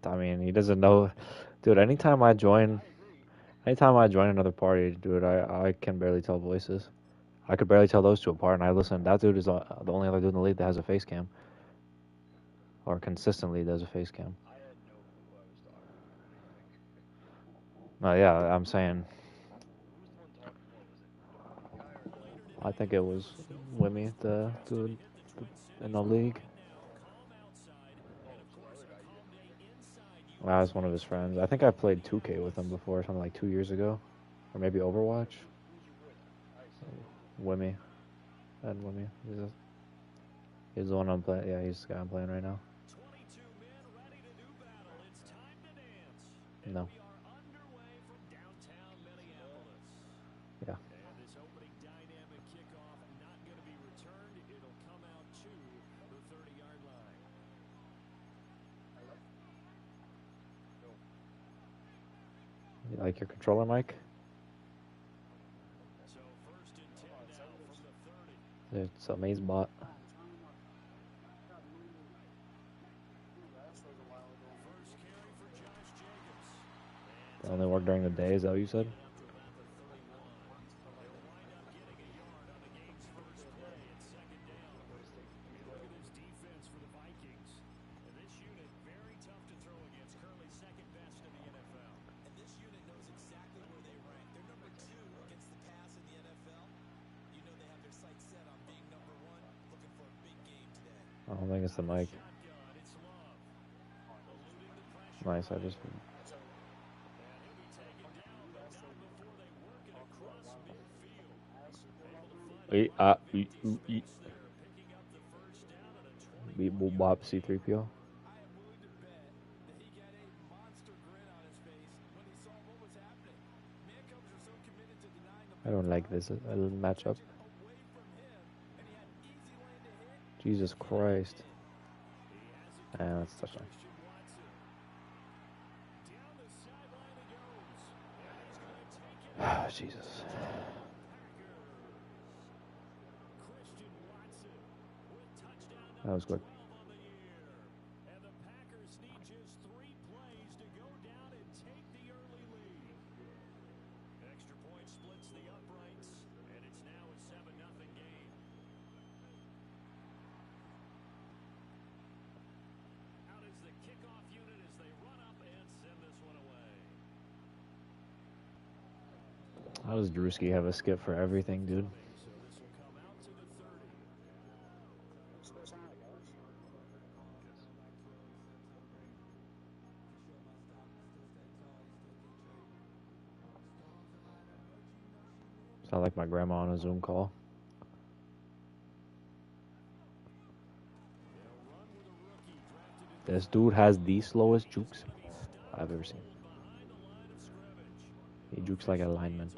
I mean, he doesn't know, dude. Anytime I join another party, dude, I can barely tell voices. I could barely tell those two apart, and I listen. That dude is the only other dude in the league that has a face cam, or consistently does a face cam. No, yeah, I'm saying. I think it was Wimmy, the dude in the league. That was one of his friends. I think I played 2K with him before, something like 2 years ago, or maybe Overwatch. Wimmy, Ed Wimmy. He's the one I'm playing. Yeah, he's the guy I'm playing right now. No. Yeah. You like your controller, Mike? It's a maze bot. They only work during the day. Is that what you said? I don't think it's the mic. Nice. I just. Beep boop bop C3PO. I don't like this matchup. Jesus Christ. And that's touchdown. Jesus. That was good. How does Drewski have a skip for everything, dude? Sound like my grandma on a Zoom call. This dude has the slowest jukes I've ever seen. He jukes like a lineman.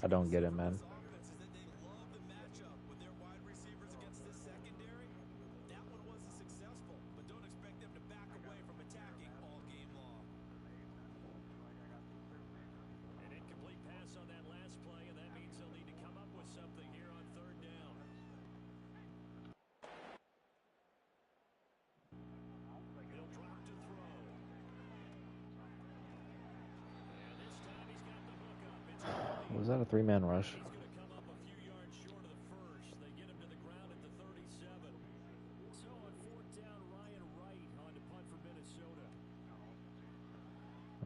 I don't get it, man. Was that a three-man rush?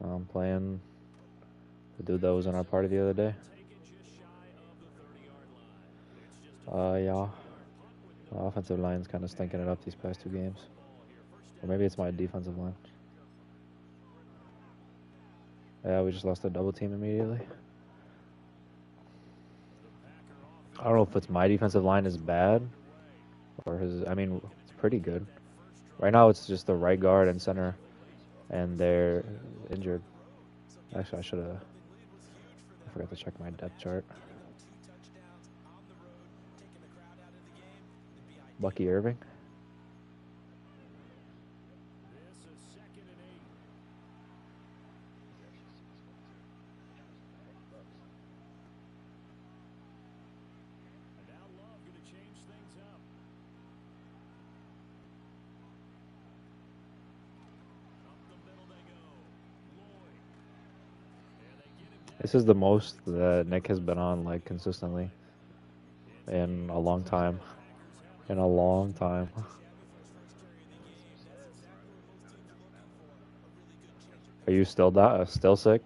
I'm playing the dude that was in our party the other day. Yeah. My offensive line's kind of stinking it up these past 2 games. Or maybe it's my defensive line. Yeah, we just lost a double team immediately. I don't know if it's my defensive line is bad or his. I mean, it's pretty good. Right now, it's just the right guard and center, and they're injured. Actually, I forgot to check my depth chart. Bucky Irving. This is the most that Nick has been on like consistently in a long time. In a long time. Are you still sick?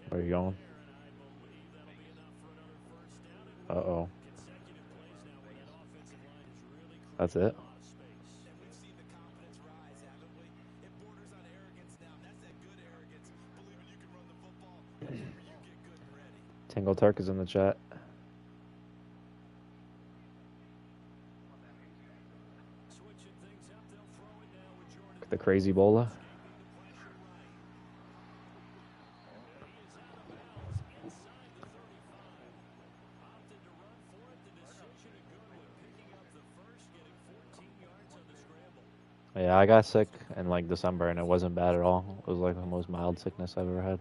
Where are you going? Uh-oh. That's it? Tangle Turk is in the chat. The crazy bola. Yeah, I got sick in like December and it wasn't bad at all. It was like the most mild sickness I've ever had.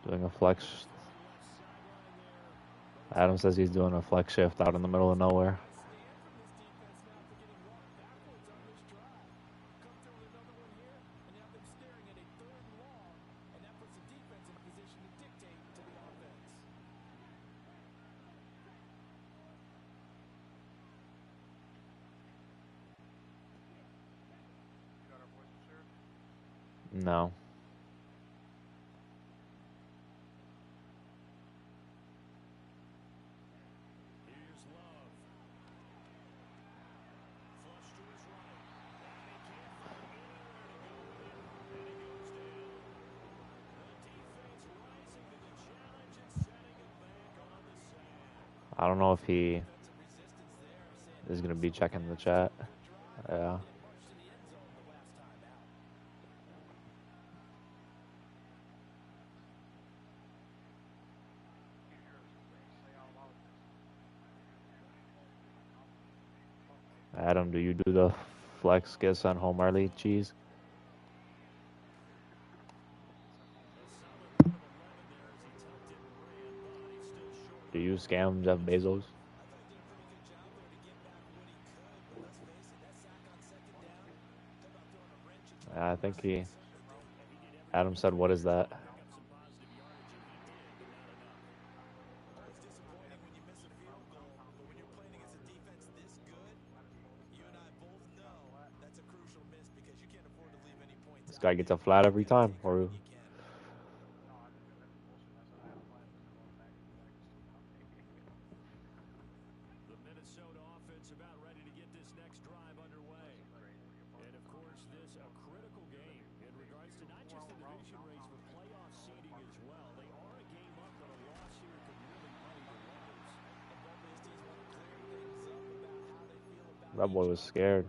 Doing a flex. Adam says he's doing a flex shift out in the middle of nowhere. No. I don't know if he is going to be checking the chat. Yeah. Adam, do you do the flex get sent home early cheese? Do you scam Jeff Bezos? I think he... Adam said, what is that? This guy gets a flat every time. Or that boy was scared.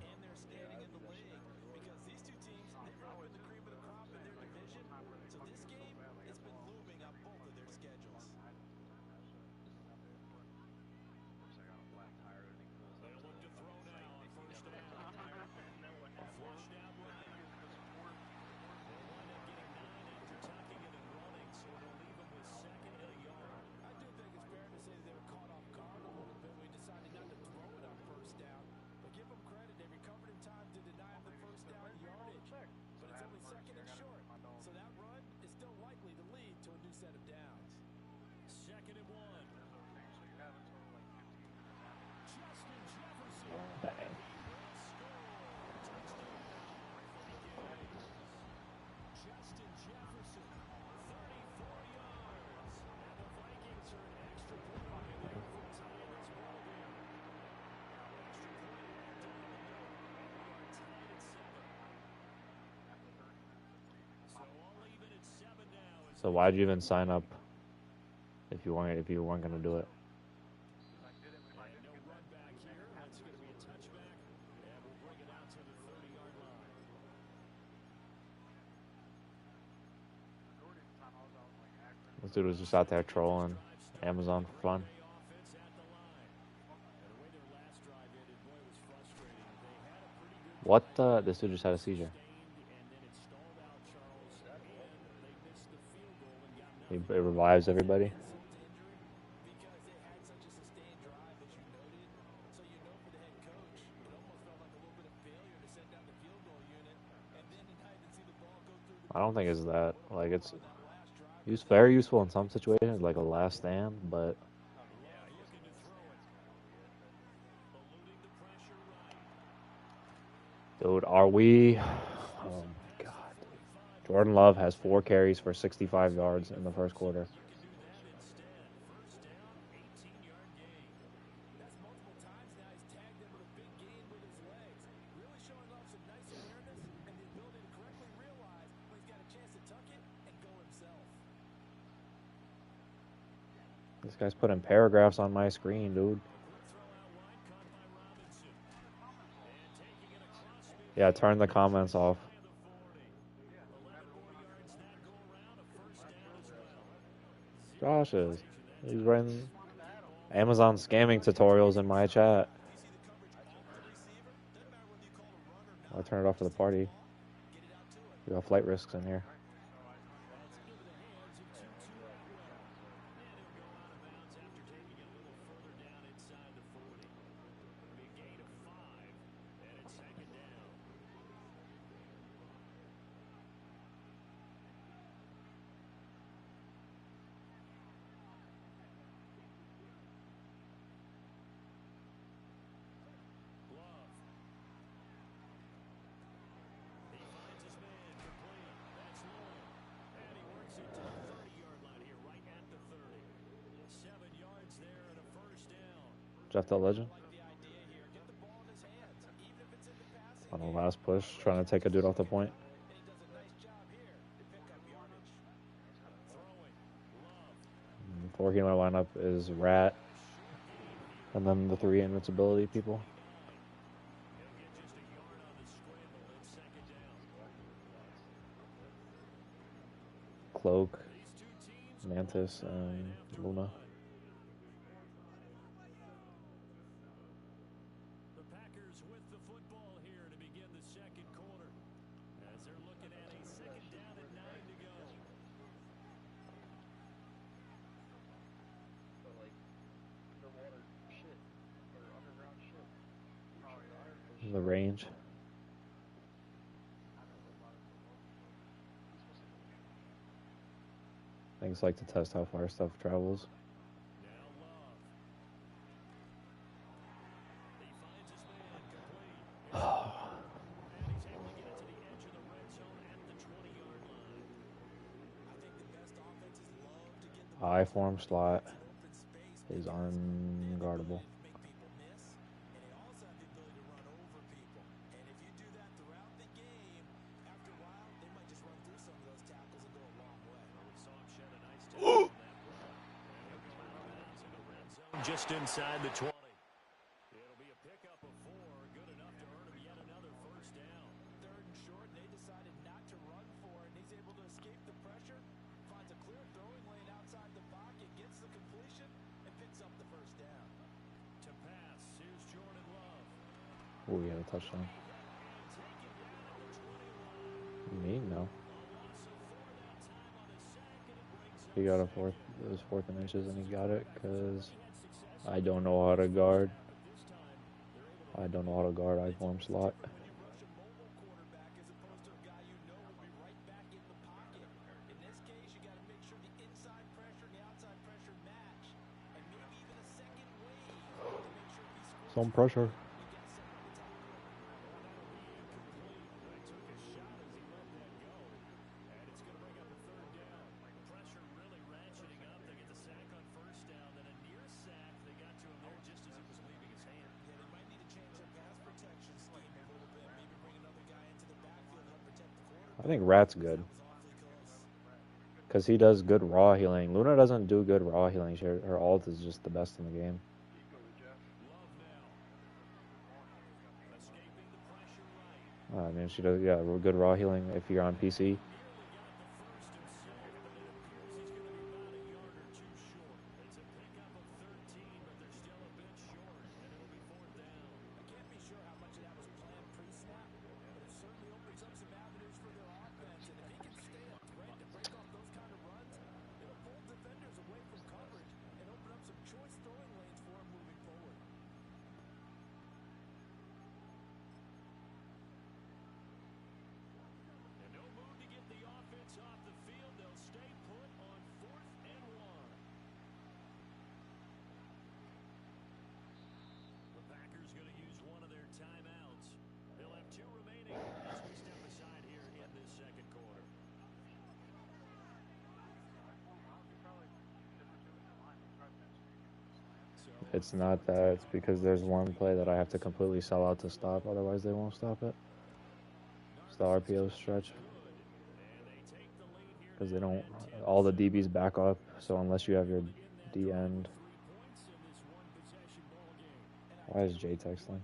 So why'd you even sign up if you weren't gonna do it? This dude was just out there trolling Amazon for fun. What the? This dude just had a seizure. It revives everybody. I don't think it's that. Like, it's very useful in some situations, like a last stand, but dude, are we? Oh my God. Jordan Love has 4 carries for 65 yards in the first quarter. This guy's putting paragraphs on my screen, dude. Yeah, turn the comments off. Josh is. He's writing Amazon scamming tutorials in my chat. I'll turn it off for the party. We got flight risks in here. Jeff the Legend. On the last push, trying to take a dude off the point. Before he my lineup is Rat, and then the 3 invincibility people. Cloak, Mantis, and Luna. The Packers with the football here to begin the second quarter as they're looking at a second down and 9 to go. The range. I think it's like to test how far stuff travels. I form slot is unguardable. Just inside the 20. It'll be a pickup of 4, good enough to earn him yet another first down. 3rd and short, and they decided not to run for it, and he's able to escape the pressure, finds a clear throwing lane outside the pocket, gets the completion, and picks up the first down. To pass, here's Jordan Love. Oh, we had a touchdown. Me? No. He got it was 4th and inches, and he got it because I don't know how to guard. I don't know how to guard I form slot. Some pressure. I think Rat's good. Because he does good raw healing. Luna doesn't do good raw healing. Her ult is just the best in the game. I mean, she does, yeah, good raw healing if you're on PC. It's not that. It's because there's one play that I have to completely sell out to stop. Otherwise, they won't stop it. It's the RPO stretch. Because they don't. All the DBs back up. So unless you have your D end. Why is Jay texting?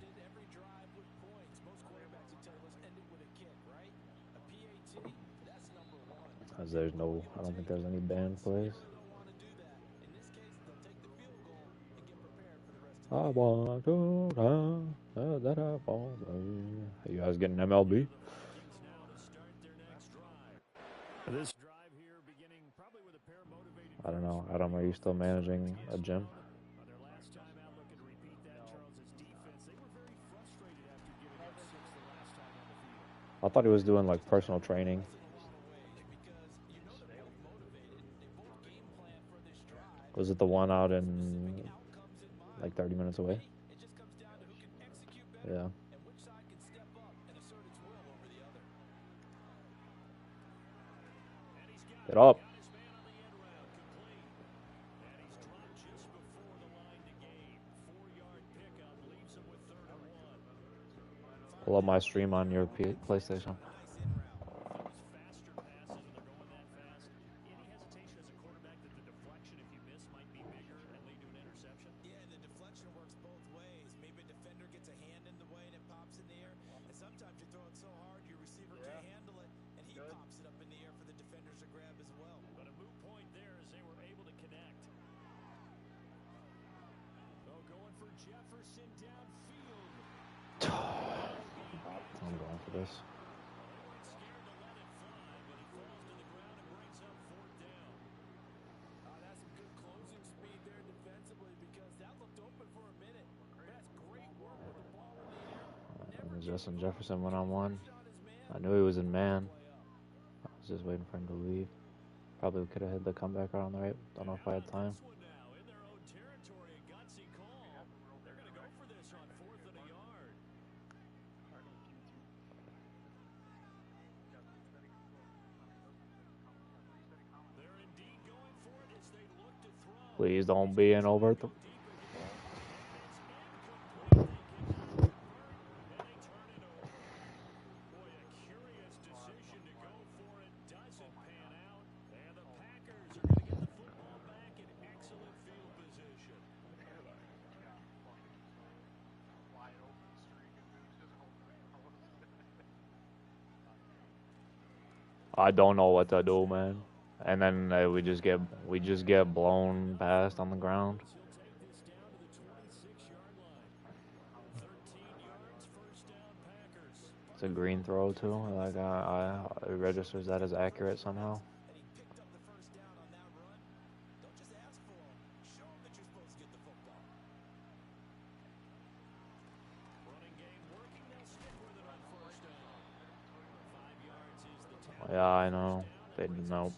Because there's no. I don't think there's any banned plays. I want to run, that I want. You guys getting MLB? I don't know. Adam, are you still managing a gym? I thought he was doing like personal training. Was it the one out in like 30 minutes away? Yeah. Get up. Pull up my stream on your PlayStation. I'm going for this. And Justin Jefferson one-on-one. I knew he was in man. I was just waiting for him to leave. Probably could have hit the comeback right on the right. Don't know if I had time. Please don't be an over. I don't know what to do, man. And then we just get blown past on the ground. It's a green throw too. Like it registers that as accurate somehow. Yeah, I know. They nope.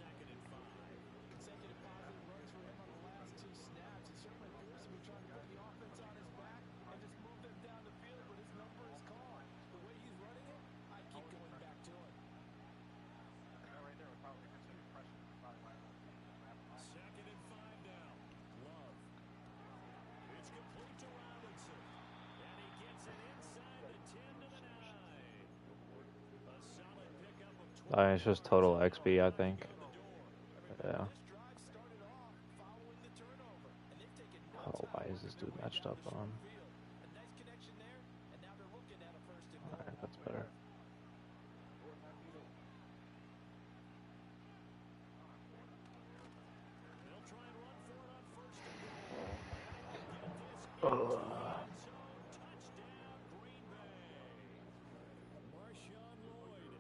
It's just total XP, I think. Yeah. This drive started off following the turnover, and they've taken no Oh, why time is this working their dude way matched down up the on? short field. A nice connection there, and now they're looking at a first and goal. Alright, that's better. They'll try and run for it on first and goal. And they will get this into the end zone. Touchdown, Green Bay. Marshawn Lloyd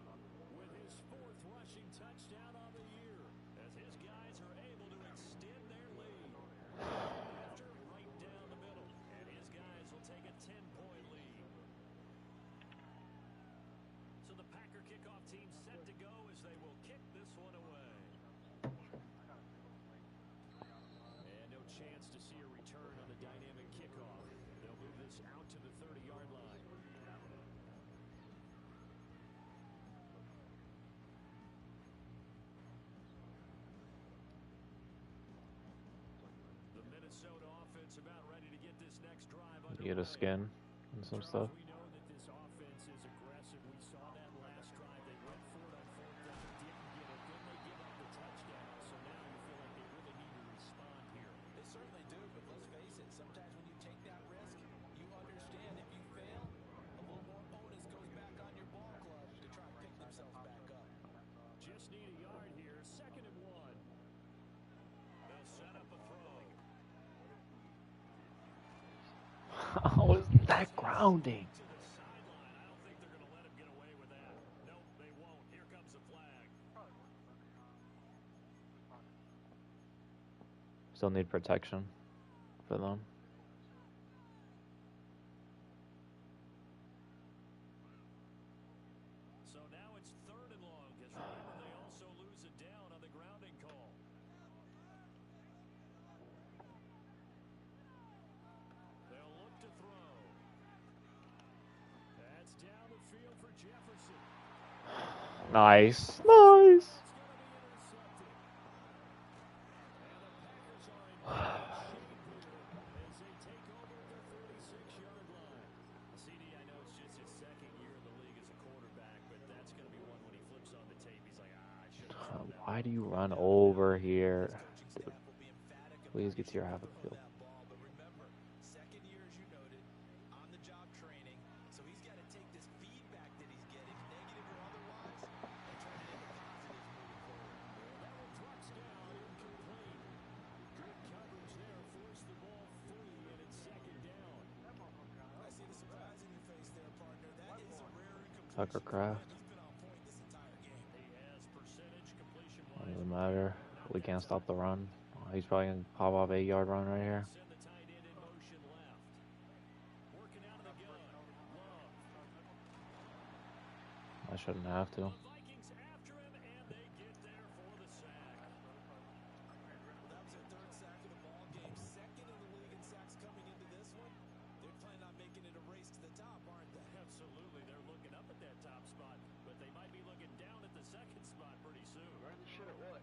with his 4th rushing touchdown on the year as his guys are able to extend their lead. After right down the middle, and his guys will take a 10-point lead. So the Packer kickoff team set to go as they will kick this one away. And no chance to see a return on the dynamic kickoff. They'll move this out to the 30-yard line. The Minnesota offense about ready to get this next drive underway. You get a skin and some stuff. We know that this offense is aggressive. We saw that last drive. They went for it on 4th down, didn't get it. Then they give up the touchdown. So now you feel like they really need to respond here. They certainly do, but let's face it. Sometimes when you take that risk, you understand if you fail, a little more onus goes back on your ball club to try and pick themselves back up. Just need a yard here. 2nd and 1. They'll set up a throw. How is that grounding? To the sideline. I don't think they're going to let him get away with that. Nope, they won't. Here comes the flag. Still need protection for them. So now it's 3rd and long, because remember, they also lose it down on the grounding call. They'll look to throw. That's down the field for Jefferson. Nice. Nice. It's going to be intercepted. And the Packers are in good shape here as they take over at the 36-yard line. CD, I know it's just his 2nd year in the league as a quarterback, but that's going to be one when he flips on the tape. He's like, I should have thrown that. Why do you run over here? Dude, please get to your half of the field. But remember, 2nd year, as you noted, on-the-job training. So he's got to take this feedback that he's getting, negative or otherwise, and turn it into positives moving forward. That one drops down, incomplete. Good coverage there, forced the ball free, and it's 2nd down. I see the surprise in your face there, partner. That is a rare incompletion. Tucker Craft. He's been on point this entire game. He has percentage completion-wise. Doesn't matter. We can't stop the run. He's probably going to pop off 8-yard run right here. Send the tight end in motion left. Working out of the gun. Love. I shouldn't have to. The Vikings after him, and they get there for the sack. That was their 3rd sack of the ball game. 2nd in the league in sacks coming into this one. They're planning on making it a race to the top, aren't they? Absolutely. They're looking up at that top spot, but they might be looking down at the 2nd spot pretty soon. Right in the shit at what?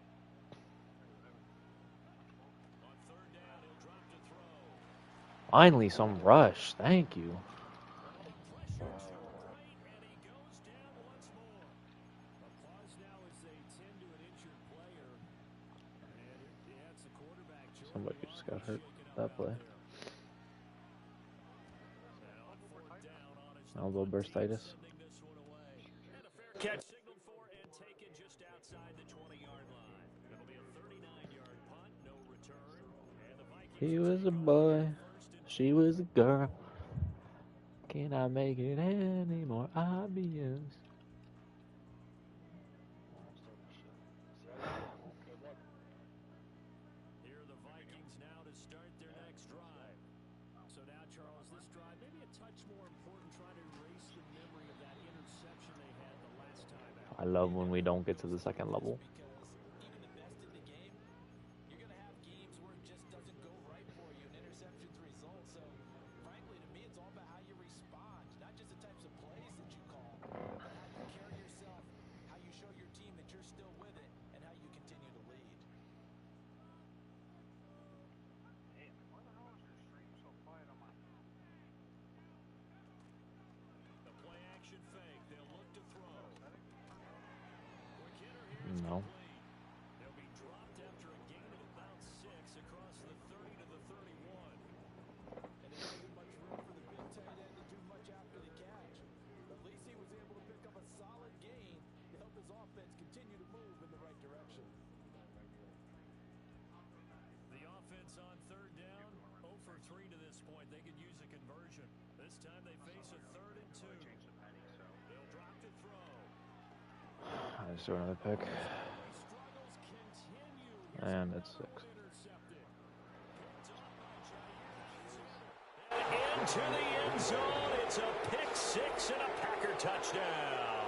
On 3rd down, he'll drop to throw. Finally, some rush. Thank you. Pressure too great, and he goes down once more. A pause now as they tend to an injured player. And yeah, it's the quarterback. Somebody just got hurt that play. Elbow burstitis. Catch signaled for and taken just outside the 20-yard line. It'll be a 39-yard punt, no return. And the Vikings He was a boy. She was a girl. Can I make it any more obvious? Here are the Vikings now to start their next drive. So now, Charles, this drive maybe a touch more important, trying to erase the memory of that interception they had the last time out. I love when we don't get to the second level. Because even the best in the game, you're going to have games where it just doesn't go right for you, and interceptions result. So, frankly, to me, it's all about how you respond, not just the types of plays that you call, but how you carry yourself, how you show your team that you're still with it, and how you continue to lead. The play action fake. They'll look to throw. Quick hitter here. No. This time they face a 3rd and 2. They'll drop to throw. I just threw another pick. Struggles continue. And it's 6. Intercepted. Into the end zone. It's a pick 6 and a Packer touchdown.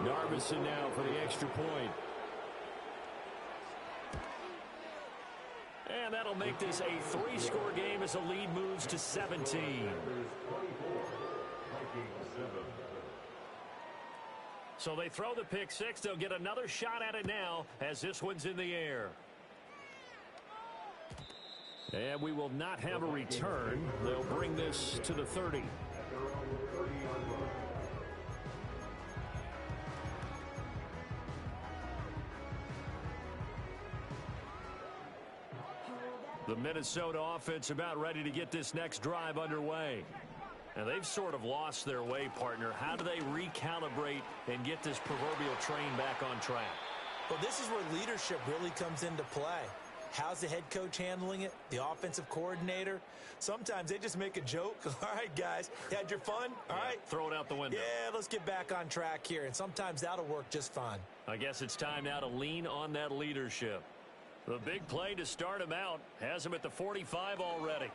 Narvison now for the extra point. And that'll make this a 3-score game as the lead moves to 17. So they throw the pick 6. They'll get another shot at it now as this one's in the air. And we will not have a return. They'll bring this to the 30. The Minnesota offense about ready to get this next drive underway. And they've sort of lost their way, partner. How do they recalibrate and get this proverbial train back on track? Well, this is where leadership really comes into play. How's the head coach handling it? The offensive coordinator? Sometimes they just make a joke. All right, guys, you had your fun? All right. Throw it out the window. Yeah, let's get back on track here. And sometimes that'll work just fine. I guess it's time now to lean on that leadership. The big play to start him out has him at the 45 already.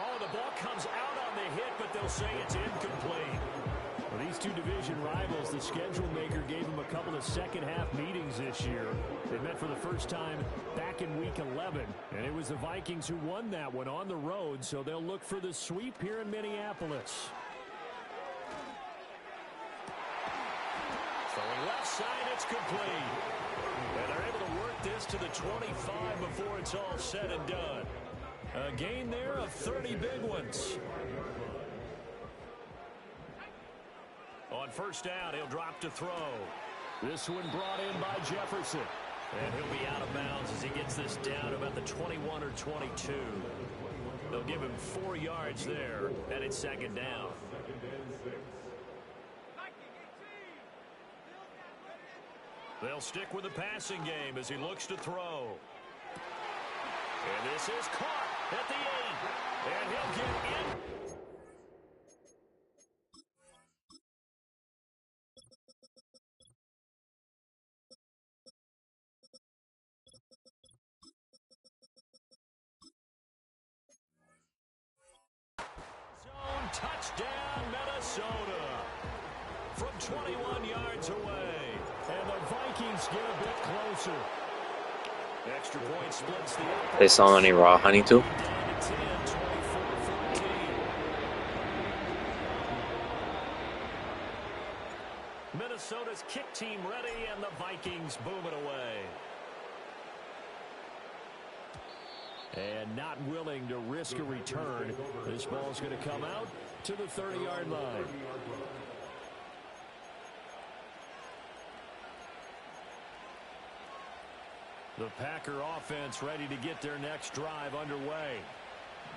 Oh, the ball comes out on the hit, but they'll say it's incomplete. Well, these two division rivals, the schedule maker gave them a couple of second-half meetings this year. They met for the first time back in Week 11, and it was the Vikings who won that one on the road, so they'll look for the sweep here in Minneapolis. Throwing left side, it's complete. And they're able to work this to the 25 before it's all said and done. A gain there of 30 big ones. On first down, he'll drop to throw. This one brought in by Jefferson. And he'll be out of bounds as he gets this down about the 21 or 22. They'll give him 4 yards there, and it's second down. They'll stick with the passing game as he looks to throw. And this is caught at the 8. And he'll get in. Zone touchdown, Minnesota. From 21 yards away. And the Vikings get a bit closer. Extra point splits the offense. They saw any raw honey too? Minnesota's kick team ready, and the Vikings boom it away. And not willing to risk a return. This ball's going to come out to the 30-yard line. The Packer offense ready to get their next drive underway.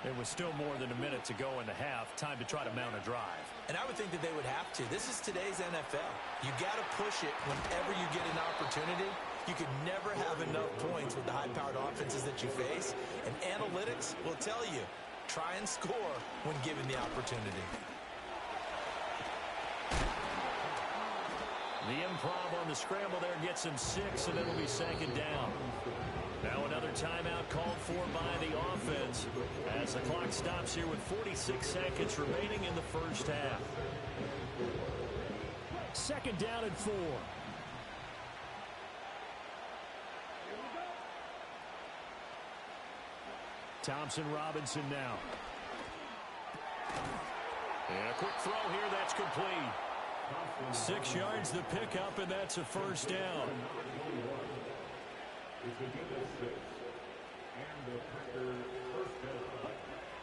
There was still more than a minute to go in the half. Time to try to mount a drive. And I would think that they would have to. This is today's NFL. You got to push it whenever you get an opportunity. You could never have enough points with the high-powered offenses that you face. And analytics will tell you, try and score when given the opportunity. The improv on the scramble there gets him 6, and it'll be second down. Now another timeout called for by the offense as the clock stops here with 46 seconds remaining in the first half. Second down and 4. Thompson Robinson now. And a quick throw here, that's complete. 6 yards the pickup, and that's a first down.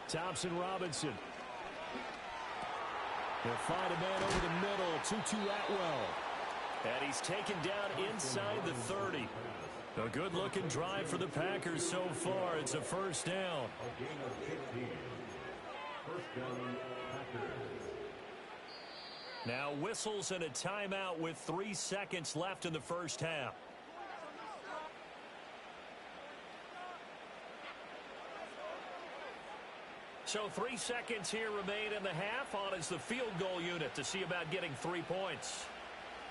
Thompson Robinson. They'll find a man over the middle, Tutu Atwell. And he's taken down inside the 30. A good-looking drive for the Packers so far. It's a first down. Now whistles and a timeout with 3 seconds left in the first half. So 3 seconds here remain in the half. On is the field goal unit to see about getting 3 points.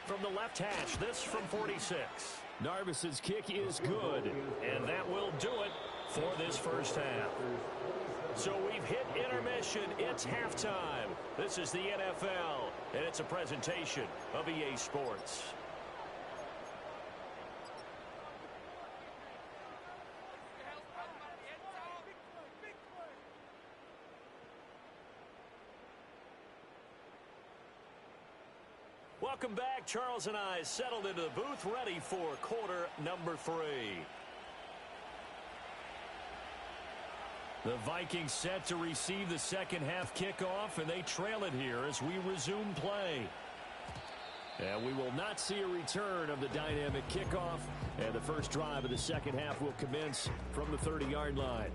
From the left hash, this from 46. Narvis's kick is good, and that will do it for this first half. So we've hit intermission. It's halftime. This is the NFL, and it's a presentation of EA Sports. Welcome back. Charles and I settled into the booth, ready for quarter number 3. The Vikings set to receive the second half kickoff, and they trail it here as we resume play. And we will not see a return of the dynamic kickoff, and the first drive of the second half will commence from the 30-yard line.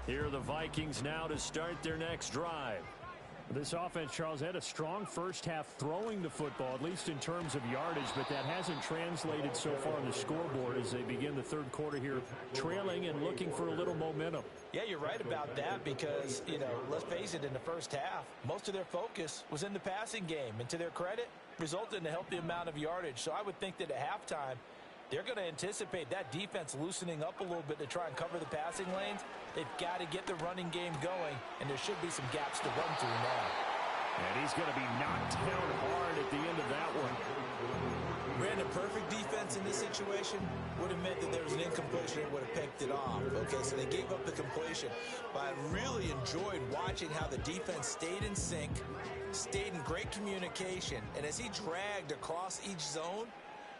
Here are the Vikings now to start their next drive. This offense, Charles, had a strong first half throwing the football, at least in terms of yardage, but that hasn't translated so far on the scoreboard as they begin the third quarter here, trailing and looking for a little momentum. Yeah, you're right about that because, let's face it, in the first half, most of their focus was in the passing game, and to their credit, resulted in a healthy amount of yardage. So I would think that at halftime, they're going to anticipate that defense loosening up a little bit to try and cover the passing lanes. They've got to get the running game going, and there should be some gaps to run through now. And he's going to be knocked down hard at the end of that one. Brandon, perfect defense in this situation would have meant that there was an incompletion and would have picked it off. Okay, so they gave up the completion. But I really enjoyed watching how the defense stayed in sync, stayed in great communication, and as he dragged across each zone,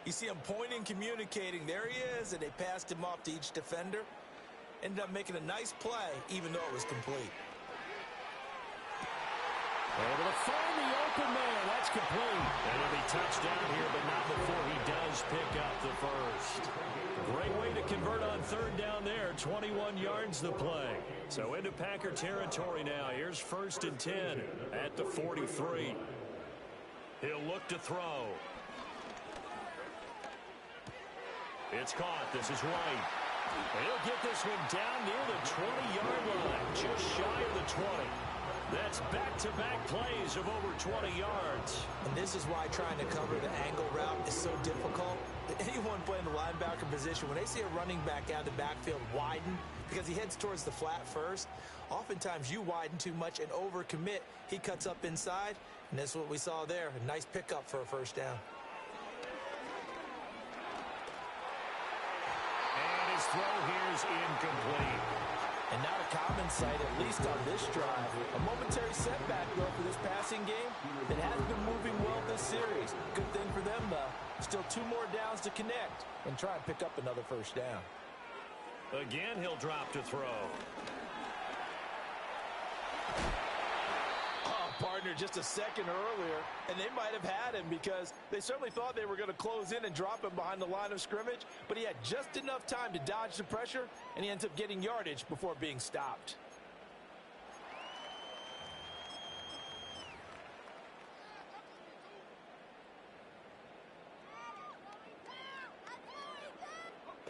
you see him pointing, communicating. There he is, and they passed him off to each defender. Ended up making a nice play, even though it was complete. Able to find the open man. That's complete. And it'll be touchdown here, but not before he does pick up the first. Great way to convert on third down there. 21 yards the play. So into Packer territory now. Here's 1st and 10 at the 43. He'll look to throw. It's caught. This is White. He'll get this one down near the 20-yard line, just shy of the 20. That's back-to-back plays of over 20 yards. And this is why trying to cover the angle route is so difficult. Anyone playing the linebacker position, when they see a running back out of the backfield widen, because he heads towards the flat first, oftentimes you widen too much and overcommit. He cuts up inside, and that's what we saw there. A nice pickup for a first down. His throw here is incomplete. And not a common sight, at least on this drive. A momentary setback, though, for this passing game that has been moving well this series. Good thing for them, though. Still 2 more downs to connect and try and pick up another first down. Again, he'll drop to throw. Partner just a second earlier, and they might have had him because they certainly thought they were going to close in and drop him behind the line of scrimmage, but he had just enough time to dodge the pressure, and he ends up getting yardage before being stopped.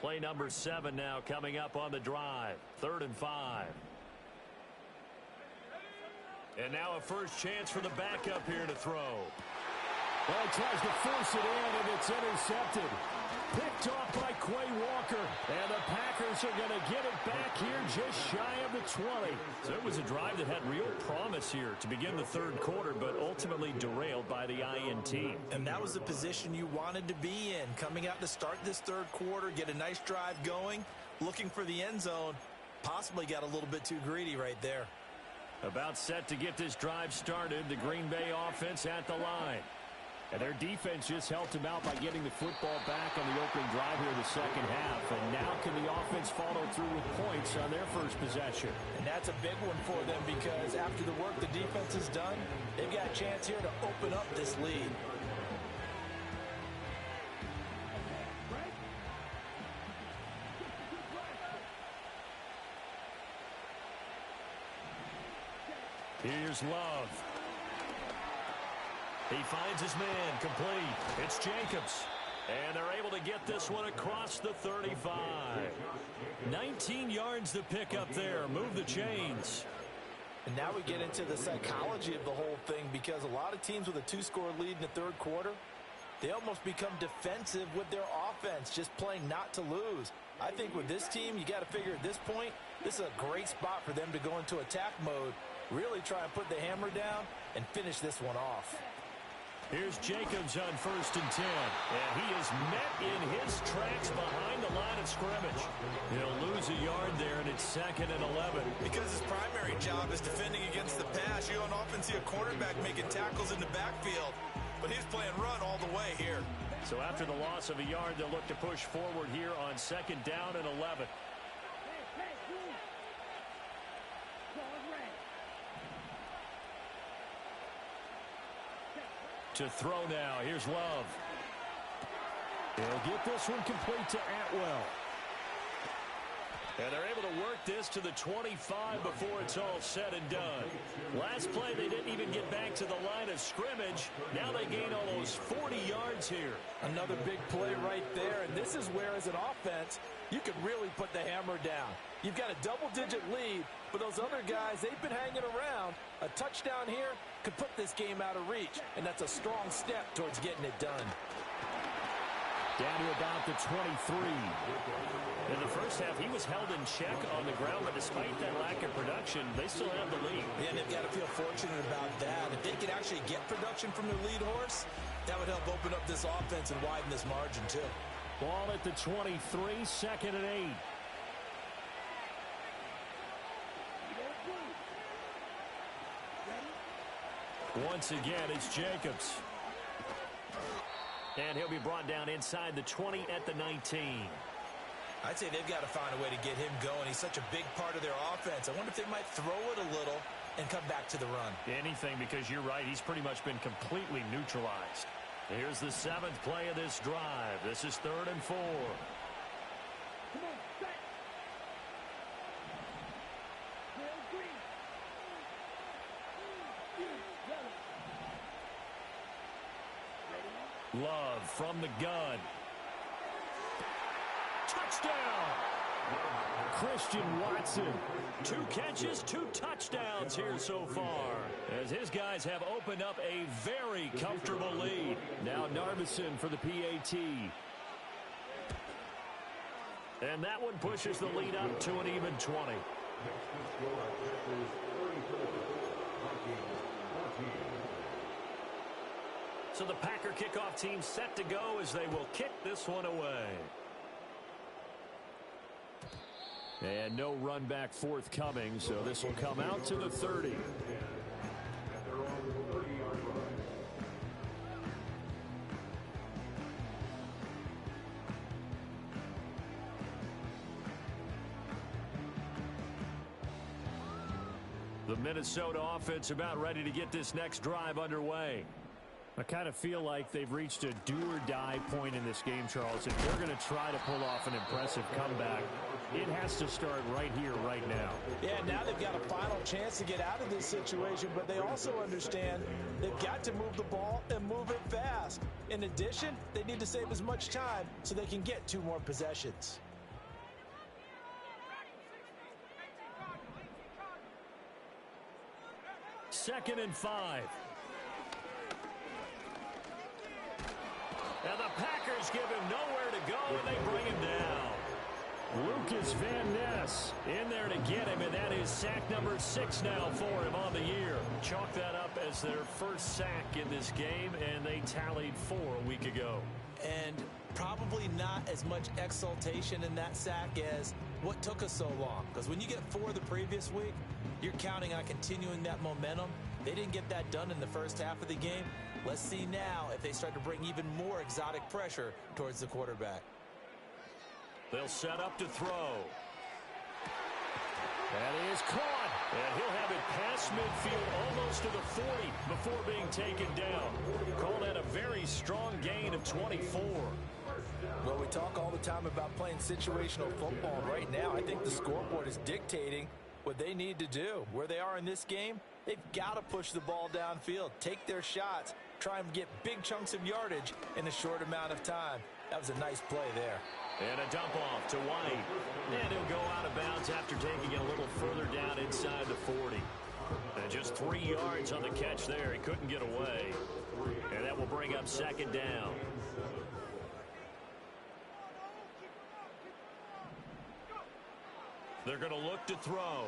Play number 7 now coming up on the drive. 3rd and 5. And now a first chance for the backup here to throw. Well, he tries to force it in, and it's intercepted. Picked off by Quay Walker. And the Packers are going to get it back here just shy of the 20. So it was a drive that had real promise here to begin the third quarter, but ultimately derailed by the INT. And that was the position you wanted to be in. Coming out to start this third quarter, get a nice drive going, looking for the end zone. Possibly got a little bit too greedy right there. About set to get this drive started, the Green Bay offense at the line. And their defense just helped them out by getting the football back on the opening drive here in the second half. And now can the offense follow through with points on their first possession? And that's a big one for them because after the work the defense has done, they've got a chance here to open up this lead. Here's Love. He finds his man complete. It's Jacobs. And they're able to get this one across the 35. 19 yards to pick up there. Move the chains. And now we get into the psychology of the whole thing, because a lot of teams with a 2-score lead in the third quarter, they almost become defensive with their offense, just playing not to lose. I think with this team, you got to figure at this point, this is a great spot for them to go into attack mode, really try and put the hammer down and finish this one off. Here's Jacobs on 1st and 10. And he is met in his tracks behind the line of scrimmage. He'll lose a yard there, and it's 2nd and 11. Because his primary job is defending against the pass. You don't often see a quarterback making tackles in the backfield, but he's playing run all the way here. So after the loss of a yard, they'll look to push forward here on 2nd down and 11. To throw now. Here's Love. He'll get this one complete to Atwell. And they're able to work this to the 25 before it's all said and done. Last play, they didn't even get back to the line of scrimmage. Now they gain almost 40 yards here. Another big play right there, and this is where, as an offense, you can really put the hammer down. You've got a double-digit lead, but those other guys, they've been hanging around. A touchdown here could put this game out of reach, and that's a strong step towards getting it done. Down to about the 23. In the first half, he was held in check on the ground, but despite that lack of production, they still have the lead. Yeah, and they've got to feel fortunate about that. If they could actually get production from their lead horse, that would help open up this offense and widen this margin, too. Ball at the 23, 2nd and 8. Once again, it's Jacobs. And he'll be brought down inside the 20 at the 19. I'd say they've got to find a way to get him going. He's such a big part of their offense. I wonder if they might throw it a little and come back to the run. Anything, because you're right. He's pretty much been completely neutralized. Here's the 7th play of this drive. This is 3rd and 4. Love from the gun. Touchdown! Christian Watson. 2 catches, 2 touchdowns here so far, as his guys have opened up a very comfortable lead. Now Narbison for the PAT. And that one pushes the lead up to an even 20. So the Packer kickoff team set to go as they will kick this one away. And no run back forthcoming, so this will come out to the 30. The Minnesota offense about ready to get this next drive underway. I kind of feel like they've reached a do-or-die point in this game, Charles. If they're going to try to pull off an impressive comeback, it has to start right here, right now. Yeah, now they've got a final chance to get out of this situation, but they also understand they've got to move the ball and move it fast. In addition, they need to save as much time so they can get 2 more possessions. Second and 5. And the Packers give him nowhere to go, and they bring him down. Lucas Van Ness in there to get him, and that is sack number 6 now for him on the year. Chalk that up as their first sack in this game, and they tallied 4 a week ago. And probably not as much exultation in that sack as what took us so long. Because when you get 4 the previous week, you're counting on continuing that momentum. They didn't get that done in the first half of the game. Let's see now if they start to bring even more exotic pressure towards the quarterback. They'll set up to throw. That is caught. And he'll have it past midfield almost to the 40 before being taken down. Call that a very strong gain of 24. Well, we talk all the time about playing situational football. Right now, I think the scoreboard is dictating what they need to do. Where they are in this game, they've got to push the ball downfield, take their shots, try and get big chunks of yardage in a short amount of time. That was a nice play there. And a dump off to White. And he'll go out of bounds after taking it a little further down inside the 40. And just 3 yards on the catch there. He couldn't get away. And that will bring up second down. They're going to look to throw.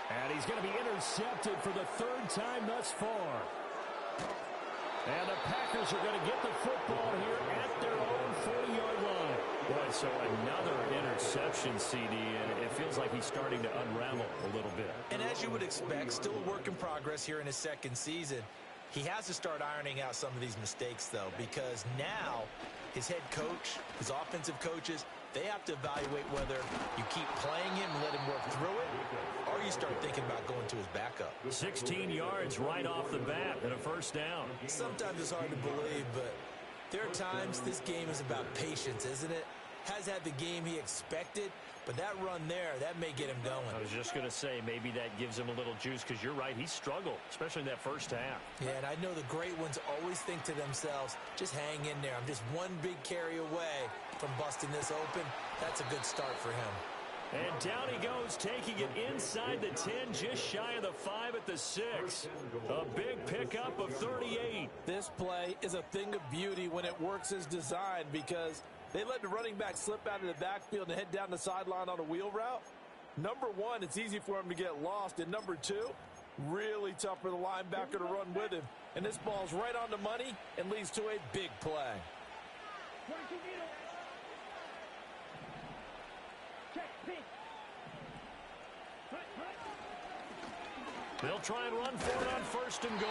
And he's going to be intercepted for the 3rd time thus far. And the Packers are going to get the football here at their own 40-yard line. Boy, so another interception, CD, and it feels like he's starting to unravel a little bit. And as you would expect, still a work in progress here in his 2nd season. He has to start ironing out some of these mistakes, though, because now his head coach, his offensive coaches, they have to evaluate whether you keep playing him and let him work through it, or you start thinking about going to his backup. 16 yards right off the bat and a 1st down. Sometimes it's hard to believe, but there are times this game is about patience, isn't it? Has had the game he expected, but that run there, that may get him going. I was just going to say, maybe that gives him a little juice, because you're right, he struggled, especially in that 1st half. Yeah, and I know the great ones always think to themselves, just hang in there. I'm just one big carry away from busting this open. That's a good start for him. And down he goes, taking it inside the 10, just shy of the 5 at the 6. A big pickup of 38. This play is a thing of beauty when it works as designed, because they let the running back slip out of the backfield and head down the sideline on a wheel route. Number one, it's easy for him to get lost. And number two, really tough for the linebacker to run with him. And this ball's right on the money and leads to a big play. They'll try and run for it on 1st and goal.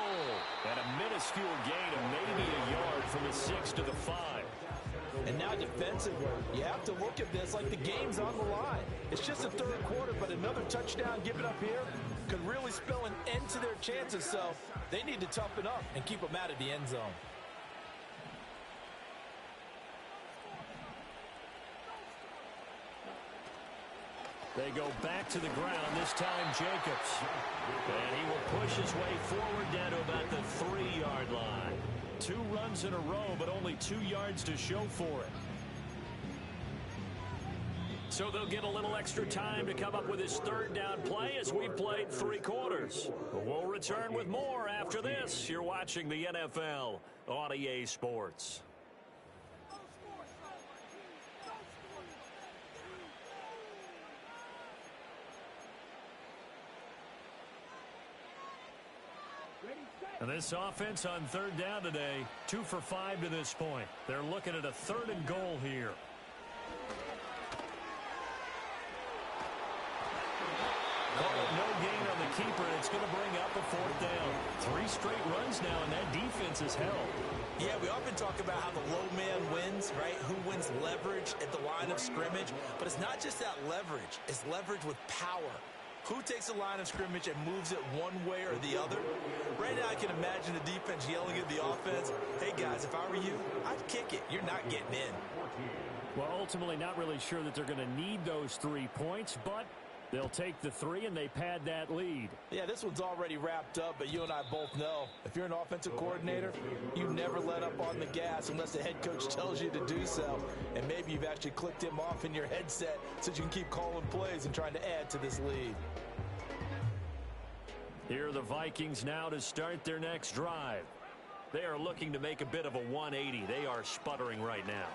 And a minuscule gain of maybe a yard from the 6 to the 5. And now defensively, you have to look at this like the game's on the line. It's just the 3rd quarter, but another touchdown given up here could really spell an end to their chances. So they need to toughen up and keep them out of the end zone. They go back to the ground, this time Jacobs. And he will push his way forward down to about the 3-yard line. 2 runs in a row, but only 2 yards to show for it. So they'll get a little extra time to come up with his 3rd down play as we played 3 quarters. We'll return with more after this. You're watching the NFL on EA Sports. And this offense on 3rd down today, 2 for 5 to this point. They're looking at a 3rd and goal here. No gain on the keeper, and it's going to bring up a 4th down. 3 straight runs now, and that defense is held. Yeah, we often talk about how the low man wins, right? Who wins leverage at the line of scrimmage. But it's not just that leverage. It's leverage with power. Who takes the line of scrimmage and moves it one way or the other? Right now I can imagine the defense yelling at the offense, hey guys, if I were you, I'd kick it. You're not getting in. Well, ultimately not really sure that they're going to need those 3 points, but they'll take the 3 and they pad that lead. Yeah, this one's already wrapped up, but you and I both know if you're an offensive coordinator, you never let up on the gas unless the head coach tells you to do so. And maybe you've actually clicked him off in your headset so you can keep calling plays and trying to add to this lead. Here are the Vikings now to start their next drive. They are looking to make a bit of a 180. They are sputtering right now.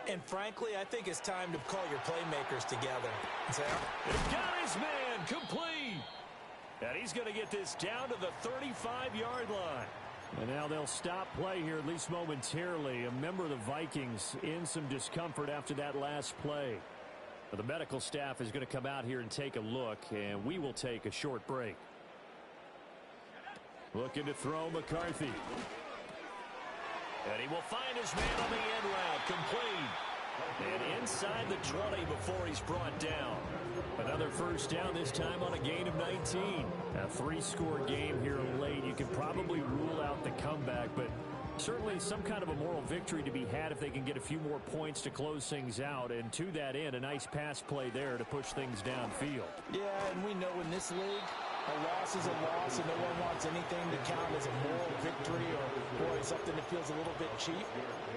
And frankly, I think it's time to call your playmakers together and say, He's got his man complete. And he's going to get this down to the 35-yard line. And now they'll stop play here, at least momentarily. A member of the Vikings in some discomfort after that last play. The medical staff is going to come out here and take a look, and we will take a short break. Looking to throw McCarthy. And he will find his man on the end route, complete. And inside the 20 before he's brought down. Another 1st down, this time on a gain of 19. A 3-score game here late. You can probably rule out the comeback, but certainly some kind of a moral victory to be had if they can get a few more points to close things out. And to that end, a nice pass play there to push things downfield. Yeah, and we know in this league, A loss is a loss, and no one wants anything to count as a moral victory or, boy, something that feels a little bit cheap.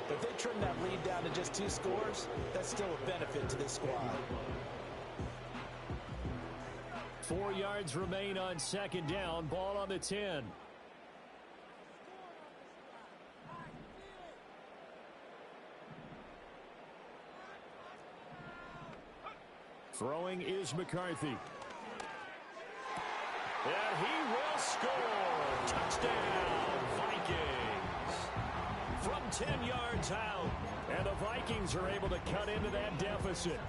But if they trim that lead down to just 2 scores, that's still a benefit to this squad. 4 yards remain on second down. Ball on the 10. Throwing is McCarthy. And he will score. Touchdown, Vikings. From 10 yards out. And the Vikings are able to cut into that deficit.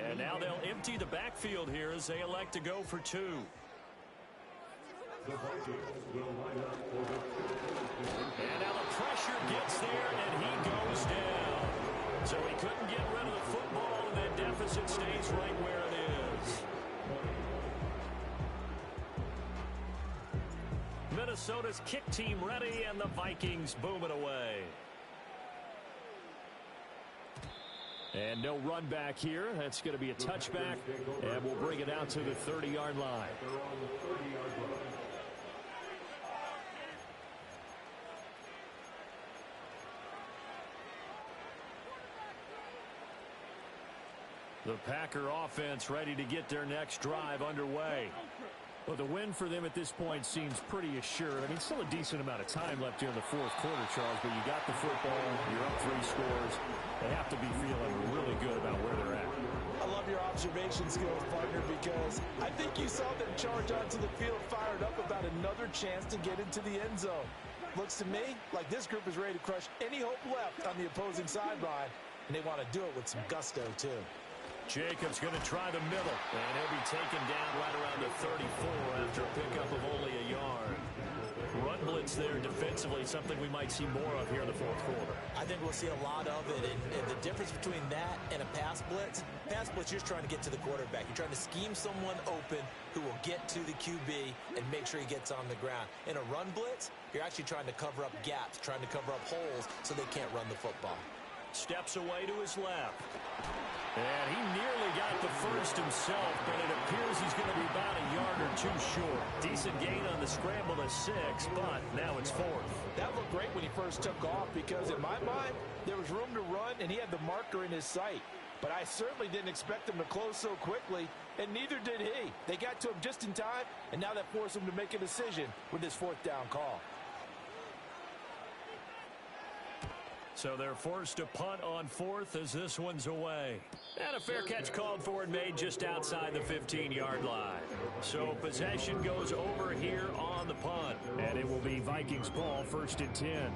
And now they'll empty the backfield here as they elect to go for 2. And now the pressure gets there, and he goes down. So he couldn't get rid of the football, and that deficit stays right where it is. Minnesota's kick team ready, and the Vikings boom it away. And no run back here. That's going to be a touchback, and we'll bring it out to the 30-yard line. The Packer offense ready to get their next drive underway. Well, the win for them at this point seems pretty assured. I mean, still a decent amount of time left here in the fourth quarter, Charles, but you got the football, you're up 3 scores. They have to be feeling really good about where they're at. I love your observation skills, partner, because I think you saw them charge onto the field fired up about another chance to get into the end zone. Looks to me like this group is ready to crush any hope left on the opposing sideline, and they want to do it with some gusto, too. Jacobs going to try the middle, and he'll be taken down right around the 34 after a pickup of only a yard. Run blitz there defensively, something we might see more of here in the fourth quarter. I think we'll see a lot of it, and the difference between that and a pass blitz, you're just trying to get to the quarterback. You're trying to scheme someone open who will get to the QB and make sure he gets on the ground. In a run blitz, you're actually trying to cover up gaps, trying to cover up holes so they can't run the football. Steps away to his left. And he nearly got the first himself, but it appears he's going to be about a yard or 2 short. Decent gain on the scramble to 6, but now it's 4th. That looked great when he first took off because, in my mind, there was room to run, and he had the marker in his sight. But I certainly didn't expect him to close so quickly, and neither did he. They got to him just in time, and now that forced him to make a decision with this 4th down call. So they're forced to punt on 4th as this one's away. And a fair catch called for and made just outside the 15-yard line. So possession goes over here on the punt. And it will be Vikings ball, 1st and 10.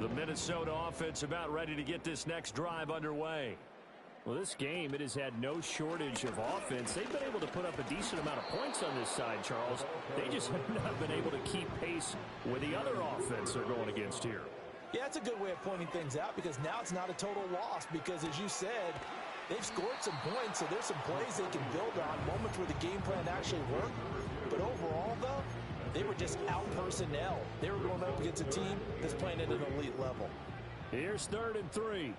The Minnesota offense about ready to get this next drive underway. Well, this game, it has had no shortage of offense. They've been able to put up a decent amount of points on this side, Charles. They just have not been able to keep pace with the other offense they're going against here. Yeah, it's a good way of pointing things out because now it's not a total loss because, as you said, they've scored some points, so there's some plays they can build on, moments where the game plan actually worked. But overall, though, they were just out personnel. They were going up against a team that's playing at an elite level. Here's 3rd and 3.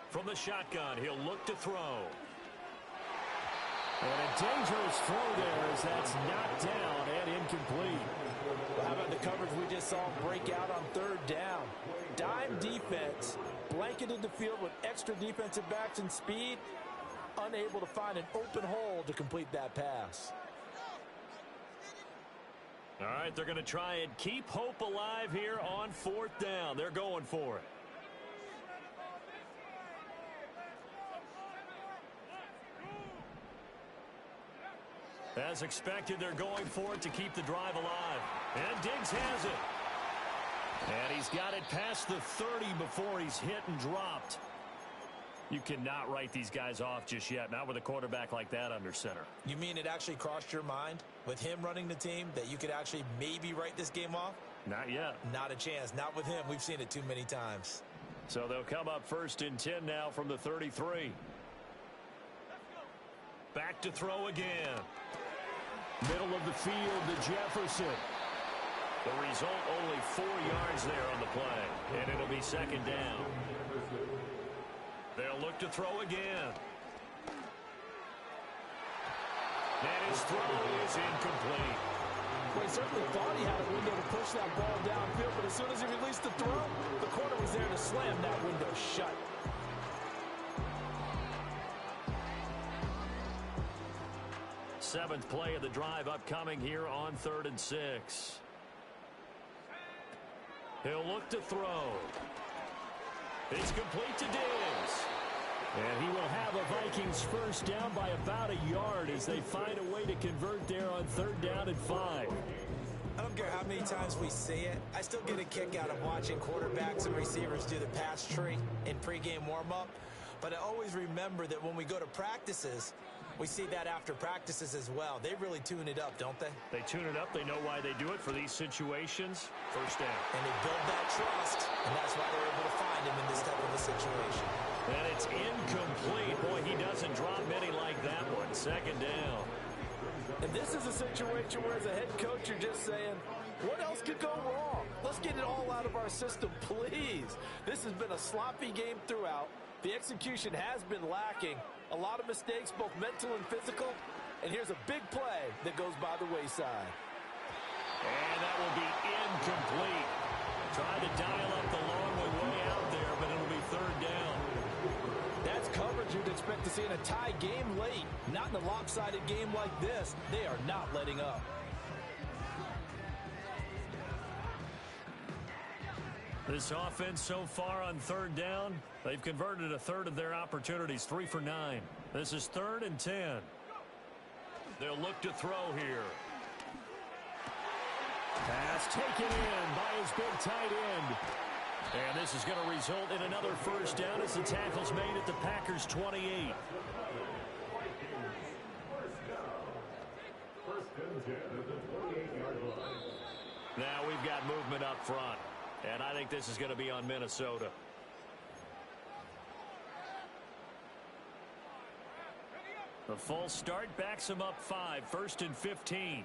From the shotgun, he'll look to throw. And a dangerous throw there as that's knocked down and incomplete. Well, how about the coverage we just saw break out on 3rd down? Dime defense, blanketed the field with extra defensive backs and speed, unable to find an open hole to complete that pass. All right, they're going to try and keep hope alive here on 4th down. They're going for it. As expected, they're going for it to keep the drive alive. And Diggs has it. And he's got it past the 30 before he's hit and dropped. You cannot write these guys off just yet, not with a quarterback like that under center. You mean it actually crossed your mind with him running the team that you could actually maybe write this game off? Not yet. Not a chance. Not with him. We've seen it too many times. So they'll come up 1st and 10 now from the 33. Back to throw again. Middle of the field to Jefferson. The result, only 4 yards there on the play. And it'll be 2nd down. They'll look to throw again. And his throw is incomplete. Well, he certainly thought he had a window to push that ball downfield, but as soon as he released the throw, the corner was there to slam that window shut. Seventh play of the drive upcoming here on 3rd and 6. He'll look to throw. It's complete to Diggs. And he will have a Vikings first down by about a yard as they find a way to convert there on 3rd down and 5. I don't care how many times we see it. I still get a kick out of watching quarterbacks and receivers do the pass tree in pregame warm-up. But I always remember that when we go to practices, we see that after practices as well. They really tune it up, don't they? They tune it up. They know why they do it for these situations. First down. And they build that trust, and that's why they're able to find him in this type of a situation. And it's incomplete. Boy, he doesn't drop many like that one. 2nd down. And this is a situation where as a head coach, you're just saying, what else could go wrong? Let's get it all out of our system, please. This has been a sloppy game throughout. The execution has been lacking. A lot of mistakes, both mental and physical. And here's a big play that goes by the wayside. And that will be incomplete. Tried to dial up the long way out there, but it'll be 3rd down. That's coverage you'd expect to see in a tie game late. Not in a lopsided game like this. They are not letting up. This offense so far on 3rd down, they've converted a third of their opportunities, 3 for 9. This is 3rd and 10. They'll look to throw here. Pass taken in by his big tight end. And this is going to result in another first down as the tackle's made at the Packers' 28. Now we've got movement up front. And I think this is going to be on Minnesota. The false start backs him up 5, 1st and 15.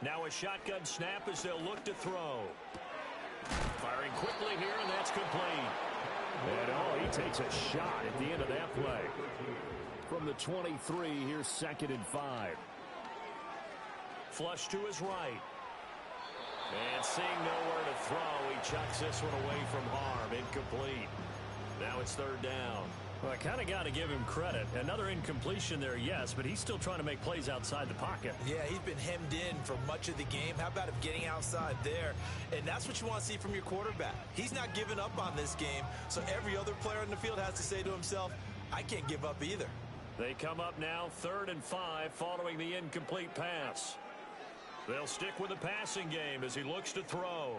Now a shotgun snap as they'll look to throw. Firing quickly here, and that's complete. And oh, he takes a shot at the end of that play. From the 23, here's 2nd and 5. Flush to his right. And seeing nowhere to throw, he chucks this one away from harm. Incomplete. Now it's 3rd down. Well, I kind of got to give him credit. Another incompletion there, yes, but he's still trying to make plays outside the pocket. Yeah, he's been hemmed in for much of the game. How about him getting outside there? And that's what you want to see from your quarterback. He's not giving up on this game, so every other player in the field has to say to himself, I can't give up either. They come up now 3rd and 5 following the incomplete pass. They'll stick with the passing game as he looks to throw.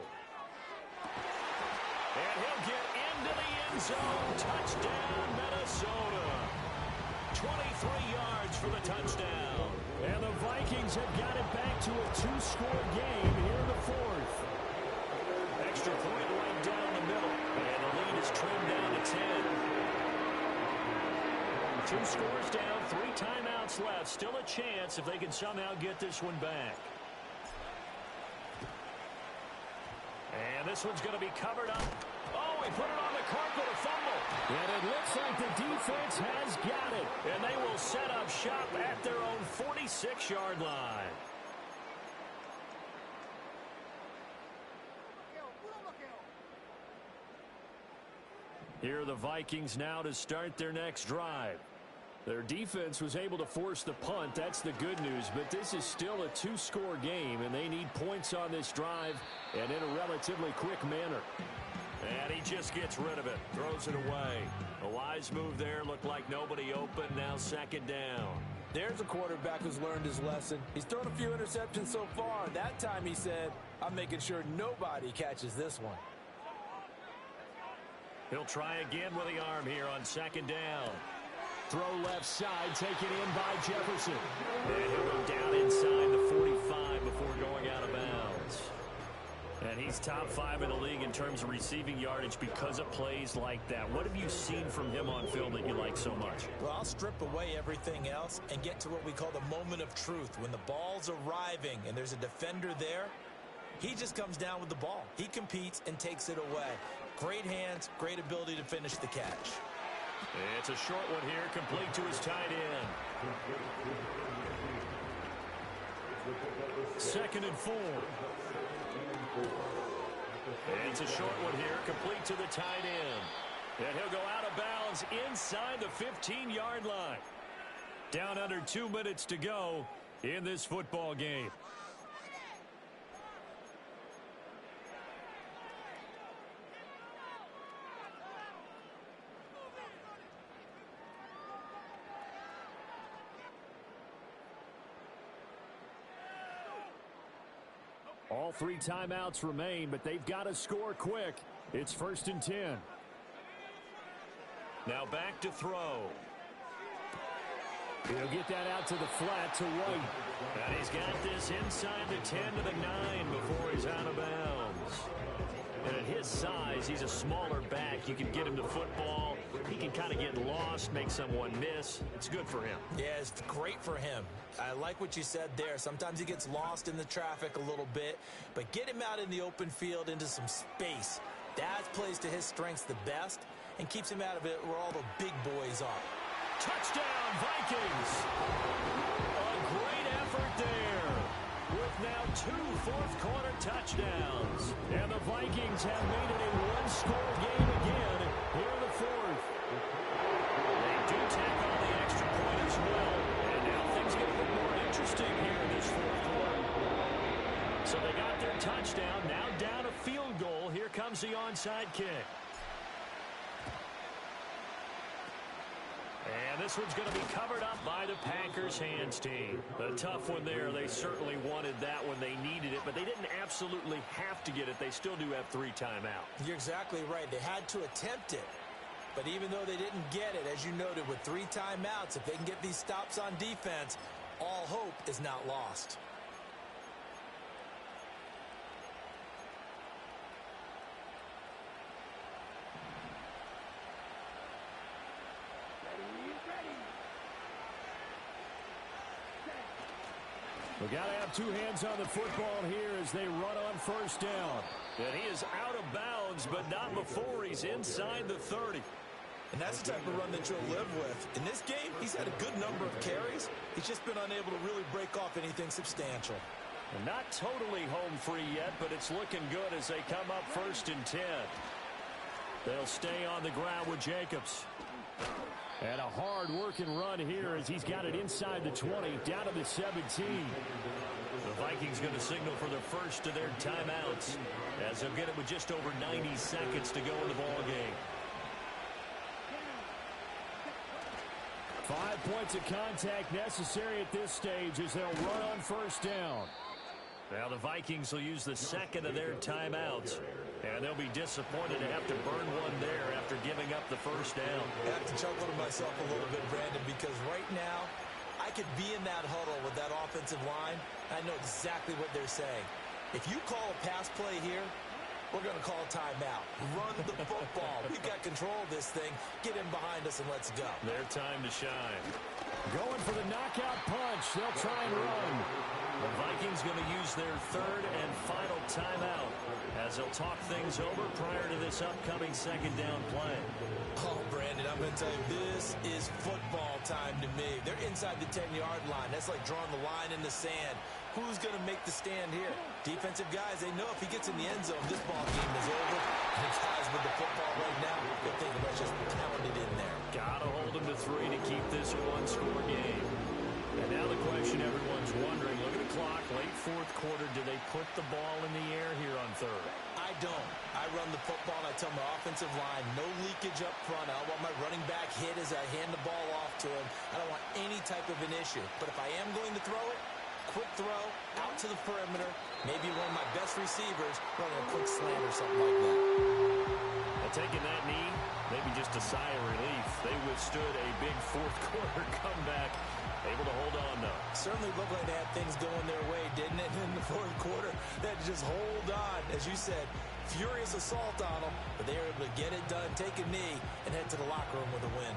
And he'll get into the end zone. Touchdown, Minnesota. 23 yards for the touchdown. And the Vikings have got it back to a 2-score game here in the 4th. Extra point right down the middle. And the lead is trimmed down to 10. 2 scores down, 3 timeouts left. Still a chance if they can somehow get this one back. And this one's going to be covered up. Oh, he put it on the carpet, a fumble. And it looks like the defense has got it. And they will set up shop at their own 46-yard line. Here are the Vikings now to start their next drive. Their defense was able to force the punt. That's the good news. But this is still a 2-score game, and they need points on this drive and in a relatively quick manner. And he just gets rid of it. Throws it away. A wise move there. Looked like nobody open. Now 2nd down. There's a quarterback who's learned his lesson. He's thrown a few interceptions so far. That time he said, I'm making sure nobody catches this one. He'll try again with the arm here on second down. Throw left side, taken in by Jefferson. And he'll go down inside the 45 before going out of bounds. And he's top 5 in the league in terms of receiving yardage because of plays like that. What have you seen from him on film that you like so much? Well, I'll strip away everything else and get to what we call the moment of truth. When the ball's arriving and there's a defender there, he just comes down with the ball. He competes and takes it away. Great hands, great ability to finish the catch. It's a short one here, complete to his tight end. 2nd and 4. It's a short one here, complete to the tight end. And he'll go out of bounds inside the 15-yard line. Down under 2 minutes to go in this football game. All 3 timeouts remain, but they've got to score quick. It's 1st and 10. Now back to throw. He'll get that out to the flat to White. And he's got this inside the 10 to the 9 before he's out of bounds. And at his size, he's a smaller back. You can get him the football. He can kind of get lost, make someone miss. It's good for him. Yeah, it's great for him. I like what you said there. Sometimes he gets lost in the traffic a little bit, but get him out in the open field into some space. That plays to his strengths the best and keeps him out of it where all the big boys are. Touchdown, Vikings! A great effort there with now 2 fourth-quarter touchdowns. And the Vikings have made it a one-score game again here in the 4th. They do tack on the extra point as well. And now things get a bit more interesting here in this 4th quarter. So they got their touchdown. Now down a field goal. Here comes the onside kick. And this one's going to be covered up by the Packers hands team. A tough one there. They certainly wanted that when they needed it, but they didn't absolutely have to get it. They still do have 3 timeouts. You're exactly right. They had to attempt it. But even though they didn't get it, as you noted, with 3 timeouts, if they can get these stops on defense, all hope is not lost. We got to have 2 hands on the football here as they run on 1st down. And he is out of bounds, but not before he's inside the 30. And that's the type of run that you'll live with. In this game, he's had a good number of carries. He's just been unable to really break off anything substantial. And not totally home free yet, but it's looking good as they come up 1st and 10. They'll stay on the ground with Jacobs. And a hard-working run here as he's got it inside the 20, down to the 17. The Vikings going to signal for the first of their timeouts as they'll get it with just over 90 seconds to go in the ball game. 5 points of contact necessary at this stage as they'll run on 1st down. Now the Vikings will use the 2nd of their timeouts, and they'll be disappointed to have to burn one there after giving up the 1st down. I have to chuckle to myself a little bit, Brandon, because right now I could be in that huddle with that offensive line. I know exactly what they're saying. If you call a pass play here, we're going to call a timeout. Run the football. We've got control of this thing. Get in behind us and let's go. Their time to shine. Going for the knockout punch. They'll try and run. The Vikings going to use their 3rd and final timeout as they'll talk things over prior to this upcoming 2nd down play. Oh, Brandon, I'm going to tell you, this is football time to me. They're inside the 10-yard line. That's like drawing the line in the sand. Who's going to make the stand here? Defensive guys, they know if he gets in the end zone, this ball game is over. And the guys with the football right now, they're thinking about just pounding it in there. Got to hold them to 3 to keep this a one-score game. And now the question everyone's wondering, look at the clock, late 4th quarter, do they put the ball in the air here on 3rd? I don't. I run the football, and I tell my offensive line, no leakage up front. I want my running back hit as I hand the ball off to him. I don't want any type of an issue. But if I am going to throw it, quick throw, out to the perimeter, maybe one of my best receivers running a quick slant or something like that. Well, taking that knee, maybe just a sigh of relief. They withstood a big fourth quarter comeback. Able to hold on, though. Certainly looked like they had things going their way, didn't it? In the fourth quarter, they had to just hold on. As you said, furious assault on them, but they were able to get it done, take a knee, and head to the locker room with a win.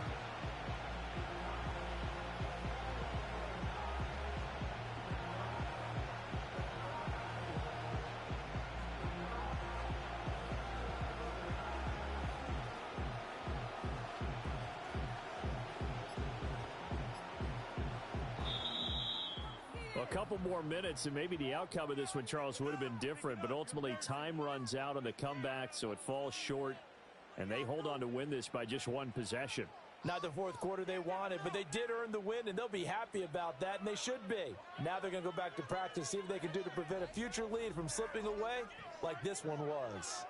A couple more minutes, and maybe the outcome of this one, Charles, would have been different. But ultimately, time runs out on the comeback, so it falls short. And they hold on to win this by just one possession. Not the fourth quarter they wanted, but they did earn the win, and they'll be happy about that, and they should be. Now they're going to go back to practice, see if they can do to prevent a future lead from slipping away like this one was.